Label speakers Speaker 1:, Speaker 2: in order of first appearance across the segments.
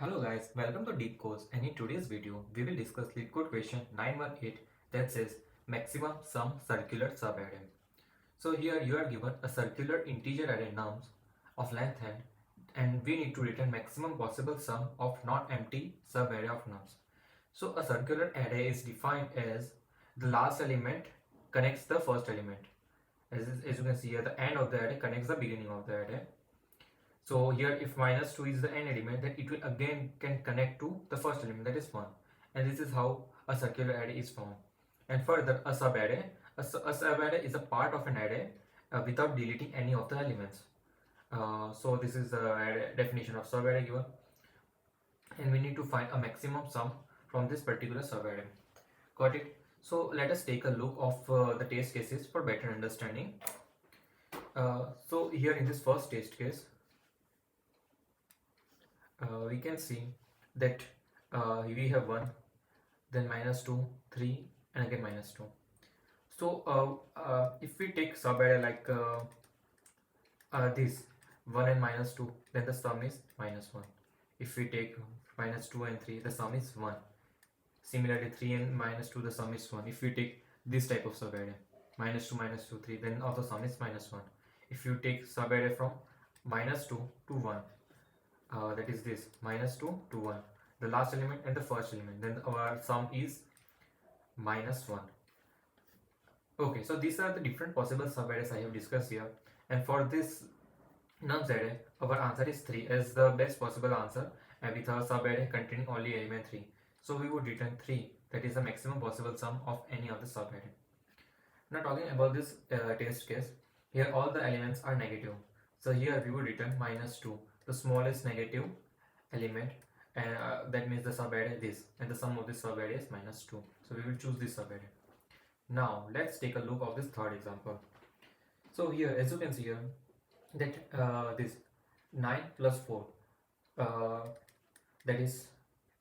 Speaker 1: Hello guys, welcome to Deep Course, and in today's video we will discuss LeetCode question 918 that says maximum sum circular subarray. So here you are given a circular integer array nums of length n, and we need to return maximum possible sum of non-empty subarray of nums. So a circular array is defined as the last element connects the first element. As you can see here, the end of the array connects the beginning of the array. So here if minus 2 is the n element, then it will again can connect to the first element, that is 1. And this is how a circular array is formed. And further, a subarray, a subarray is a part of an array without deleting any of the elements. So this is the definition of subarray given. And we need to find a maximum sum from this particular subarray. Got it? So let us take a look of the test cases for better understanding. So here in this first test case, we can see that we have 1, then minus 2, 3, and again minus 2. So if we take subarray like this 1 and minus 2, then the sum is minus 1. If we take minus 2 and 3, the sum is 1. Similarly 3 and minus 2, the sum is 1. If we take this type of subarray minus 2, 3, then also sum is minus 1. If you take subarray from minus 2 to 1, that is this minus 2 to 1, the last element and the first element, then our sum is minus 1. Okay, so these are the different possible subarrays I have discussed here, and for this nums array our answer is 3 as the best possible answer, and with our subarray containing only element 3, so we would return 3, that is the maximum possible sum of any of the subarray. Now talking about this test case, here all the elements are negative, so here we would return minus 2, the smallest negative element, and that means the subarray this, and the sum of this subarray is minus 2, so we will choose this subarray. Now let's take a look of this third example. So here as you can see here that this 9 plus 4 that is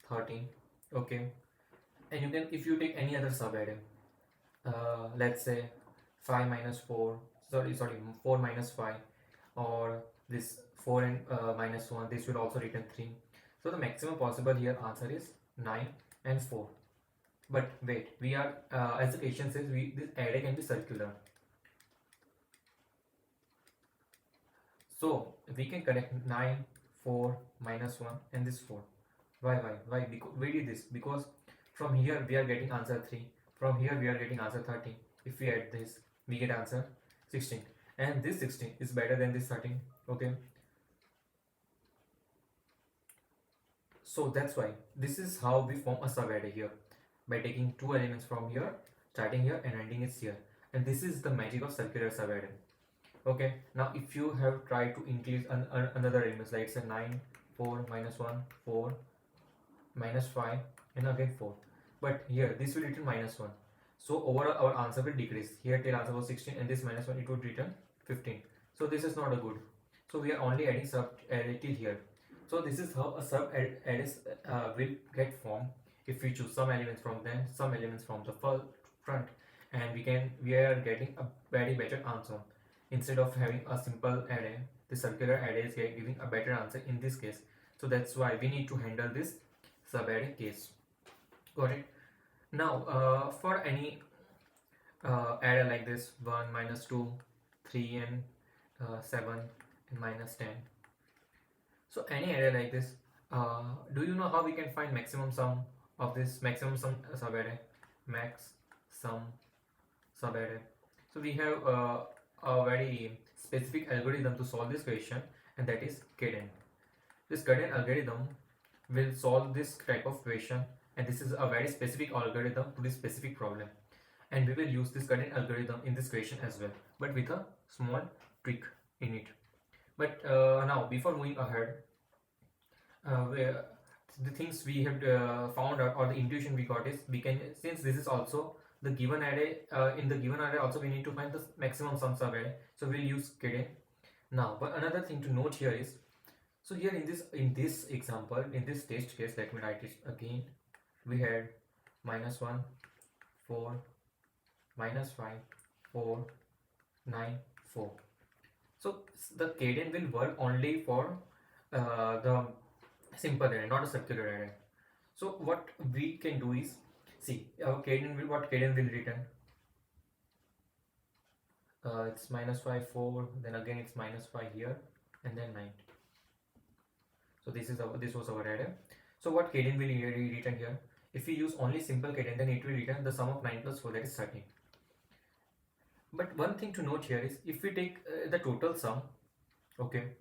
Speaker 1: 13. Okay, and you can, if you take any other subarray, let's say 5 minus 4, sorry 4 minus 5, or this 4 and minus 1, this will also return 3. So the maximum possible here answer is 9 and 4. But wait, we are as the question says, this array can be circular, so we can connect 9, 4, minus 1 and this 4. Why? Because we did this because from here we are getting answer 3, from here we are getting answer 13. If we add this, we get answer 16, and this 16 is better than this 13. Okay, so that's why this is how we form a subarray here, by taking two elements from here, starting here and ending it here, and this is the magic of circular subarray. Okay, now if you have tried to increase another elements, like say 9, 4, minus 1, 4, minus 5, and again 4, but here this will return minus 1, so overall our answer will decrease. Here till answer was 16, and this minus 1, it would return 15. So this is not a good, so we are only adding sub array till here. So this is how a sub array will get formed if we choose some elements from them, some elements from the front, and we are getting a very better answer. Instead of having a simple array, the circular array is giving a better answer in this case. So that's why we need to handle this subarray case. Got it? Now for any array like this 1, minus 2, 3, and 7, and minus 10, so any array like this, do you know how we can find maximum sum of this maximum sum subarray? Max sum subarray. So we have a very specific algorithm to solve this question, and that is Kadan. This Kadan algorithm will solve this type of question, and this is a very specific algorithm to this specific problem, and we will use this Kadan algorithm in this question as well, but with a small tweak in it. But now before moving ahead, the things we have found out, or the intuition we got, is we can, since this is also the given array, in the given array also we need to find the maximum sum subarray, so we'll use Kadan. Now but another thing to note here is, so here in this example, in this test case, let me write it again, we had minus 1, 4, minus 5, 4, 9, 4. So the Kadan will work only for the simple array, not a circular array. So what we can do is, see, our Kadan will, what Kadan will return, it's -5 4, then again it's -5 here, and then 9. So this was our array. So what Kadan will return here, if we use only simple Kadan, then it will return the sum of 9 plus 4, that is 13. But one thing to note here is, if we take the total sum, okay,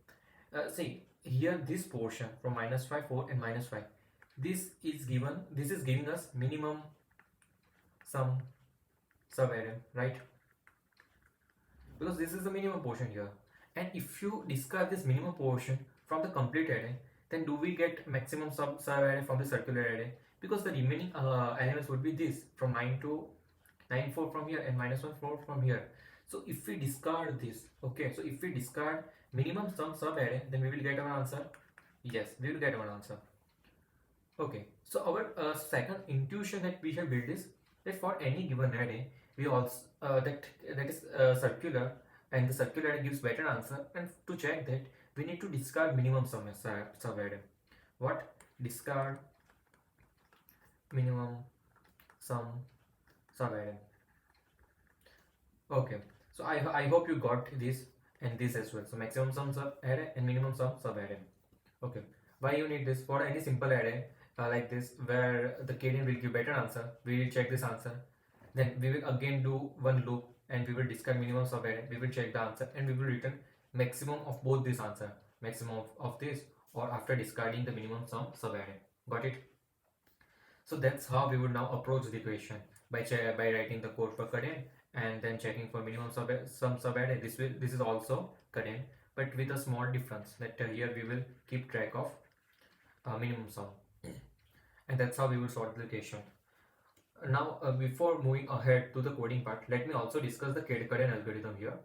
Speaker 1: see here, this portion from -5 4 and -5, this is giving us minimum sum subarray, right? Because this is the minimum portion here. And if you discard this minimum portion from the complete array, then do we get maximum subarray from the circular array? Because the remaining elements would be this, from 9 to 9 4 from here and -1 4 from here. So if we discard this, okay, so if we discard minimum sum subarray, then we will get our answer. Yes, we will get our answer. Okay, so our second intuition that we have built is that for any given array, we also that is circular, and the circular array gives better answer. And to check that, we need to discard minimum sum subarray. What? Discard minimum sum subarray. Okay, so I hope you got this and this as well. So maximum sum subarray and minimum sum subarray. Okay, why you need this? For any simple array like this, where the Kadan will give better answer, we will check this answer. Then we will again do one loop, and we will discard minimum subarray. We will check the answer, and we will return maximum of both this answer, maximum of this, or after discarding the minimum sum subarray. Got it? So that's how we would now approach the equation, by writing the code for Kadan and then checking for minimum sum subarray. This is also Kadan, but with a small difference that here we will keep track of minimum sum, and that's how we will solve the equation. Now before moving ahead to the coding part, let me also discuss the Kadan algorithm here.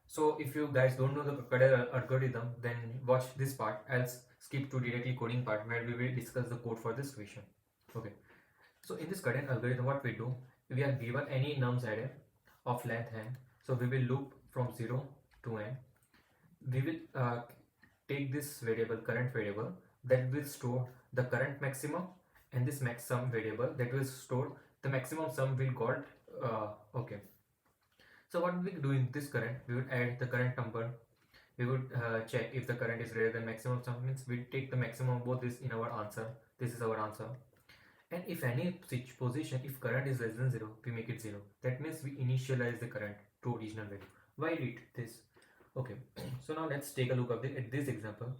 Speaker 1: So if you guys don't know the Kadan algorithm, then watch this part, else skip to directly coding part, where we will discuss the code for this equation. Okay, so in this Kadan algorithm, what we do, we are given any nums array of length n, so we will loop from 0 to n. We will take this variable, current variable, that will store the current maximum, and this maxsum variable that will store the maximum sum will called okay. So what we do in this current, we would add the current number. We would check if the current is greater than maximum sum, means we take the maximum of both this in our answer. This is our answer. And if any position, if current is less than 0, we make it 0. That means we initialize the current to original value. Why did this? Okay, so now let's take a look at this example.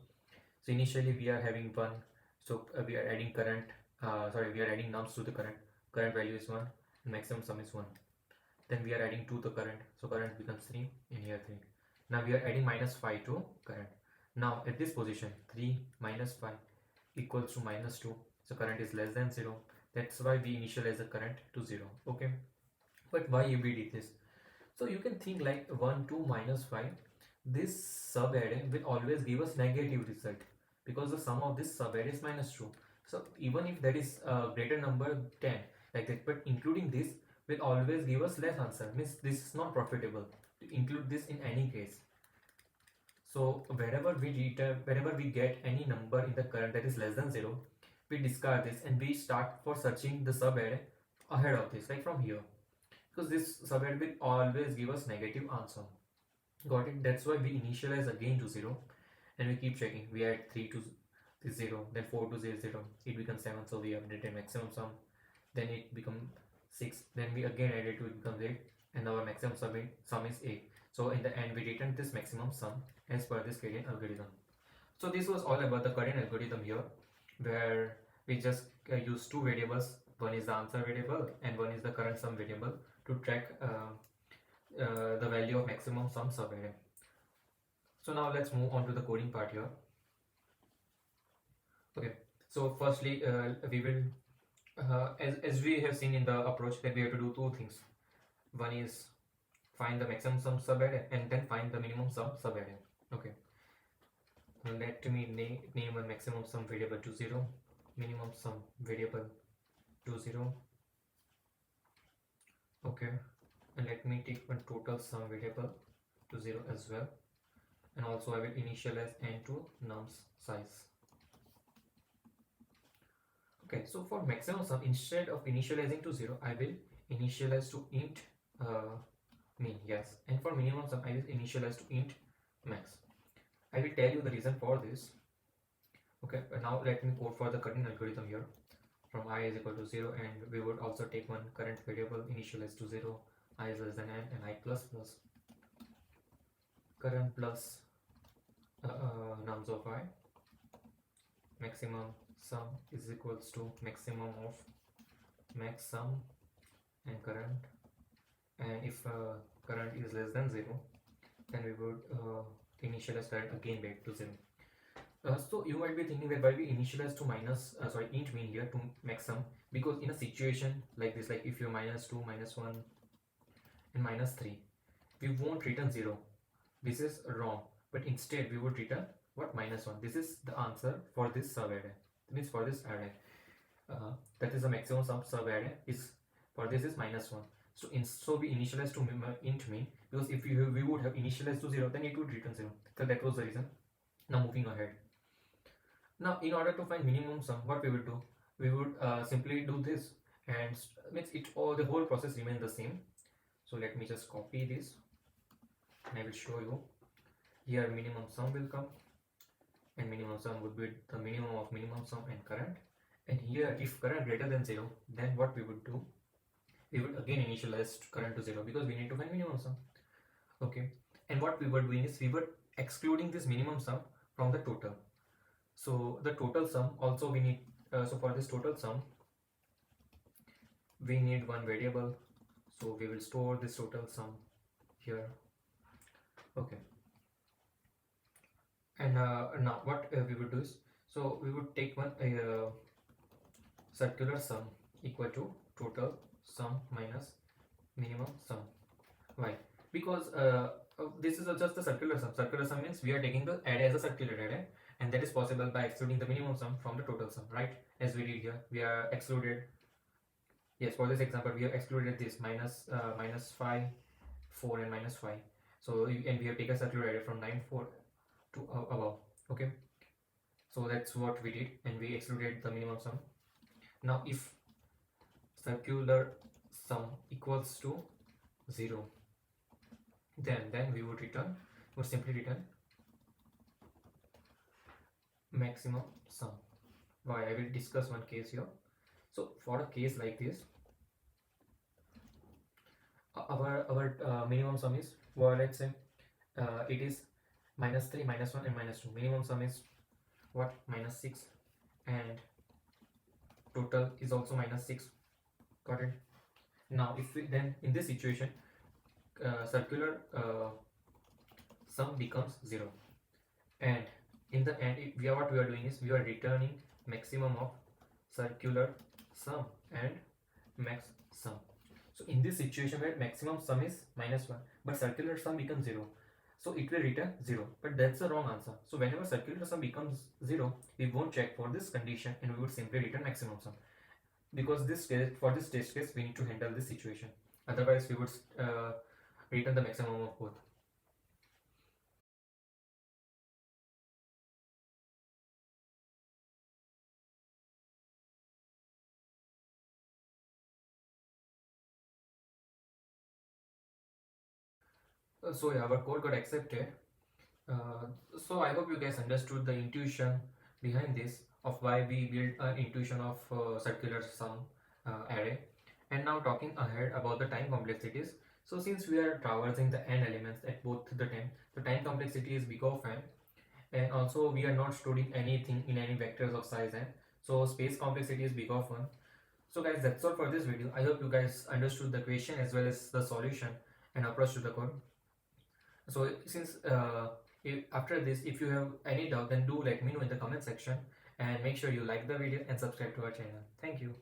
Speaker 1: So initially we are having 1, so we are adding current, we are adding nums to the current. Current value is 1, and maximum sum is 1. Then we are adding 2 to current, so current becomes 3, and here 3. Now we are adding -5 to current. Now at this position, 3 minus 5 equals to -2, so current is less than 0. That's why we initialize the current to 0. Okay, but why we did this? So you can think like 1, 2, -5. This subarray will always give us negative result, because the sum of this subarray is -2. So even if that is a greater number 10 like that, but including this will always give us less answer, means this is not profitable to include this in any case. So wherever we get any number in the current that is less than 0, we discard this and we start for searching the subarray ahead of this, like from here, because this subarray will always give us negative answer. Got it? That's why we initialize again to 0, and we keep checking. We add 3 to 0, then 4 to 0, it becomes 7, so we updated maximum sum. Then it becomes 6, then we again add it to it becomes 8, and our maximum sum is 8. So in the end we return this maximum sum as per this Kadan algorithm. So this was all about the Kadan algorithm here, where we just use two variables. One is the answer variable and one is the current sum variable to track the value of maximum sum subarray. So now let's move on to the coding part here. Okay, so firstly we will as we have seen in the approach, that we have to do two things. One is find the maximum sum subarray and then find the minimum sum subarray. Okay, let me name a maximum sum variable to 0, minimum sum variable to 0. Okay, and let me take one total sum variable to 0 as well, and also I will initialize n to nums size. Okay, so for maximum sum, instead of initializing to 0, I will initialize to int min, yes. And for minimum sum, I will initialize to int max. I will tell you the reason for this. Okay, now let me code for the Kadan algorithm here. From I is equal to 0, and we would also take one current variable initialized to 0, I is less than n, and I plus plus current plus nums of I. Maximum sum is equals to maximum of max sum and current, and if current is less than 0, then we would initialize current again back to 0. So you might be thinking that why we initialize to int min here to max sum, because in a situation like this, like if you're -2, -1 and -3, we won't return 0. This is wrong, but instead we would return what? -1. This is the answer for this sub-array. That means for this array, that is the maximum sub-array is for this is -1. So we initialize to int min, because if we would have initialized to 0, then it would return 0. So that was the reason. Now moving ahead. Now in order to find minimum sum, what we would do? We would simply do this, and makes it all the whole process remain the same. So let me just copy this, and I will show you. Here minimum sum will come, and minimum sum would be the minimum of minimum sum and current. And here if current greater than 0, then what we would do? We would again initialize current to 0, because we need to find minimum sum. Okay, and what we were doing is we were excluding this minimum sum from the total. So the total sum also we need, so for this total sum we need one variable, so we will store this total sum here. Okay, and now what we would do is, so we would take one circular sum equal to total sum minus minimum sum. Why? Because this is just a circular sum. Circular sum means we are taking the array as a circular array, and that is possible by excluding the minimum sum from the total sum, right? As we did here, we are excluded. Yes, for this example, we have excluded this -5, 4, and -5. So and we have taken a circular array from 9, 4 to above. Okay, so that's what we did, and we excluded the minimum sum. Now if circular sum equals to 0, then we would simply return maximum sum. Why? I will discuss one case here. So for a case like this, our minimum sum is, well, let's say it is -3, -1, and -2. Minimum sum is what? -6, and total is also -6. Got it? Now if we then in this situation, circular sum becomes 0, and in the end what we are doing is we are returning maximum of circular sum and max sum. So in this situation where maximum sum is -1 but circular sum becomes 0, so it will return 0, but that's the wrong answer. So whenever circular sum becomes 0, we won't check for this condition, and we would simply return maximum sum, because for this test case we need to handle this situation. Otherwise we would return the maximum of both. So yeah, our code got accepted. So I hope you guys understood the intuition behind this, of why we build an intuition of circular sum array. And now talking ahead about the time complexities. So since we are traversing the n elements at both the time complexity is big of n, and also we are not storing anything in any vectors of size n, so space complexity is big of 1. So guys, that's all for this video. I hope you guys understood the question as well as the solution and approach to the code. So since after this, if you have any doubt, then do let me know in the comment section, and make sure you like the video and subscribe to our channel. Thank you.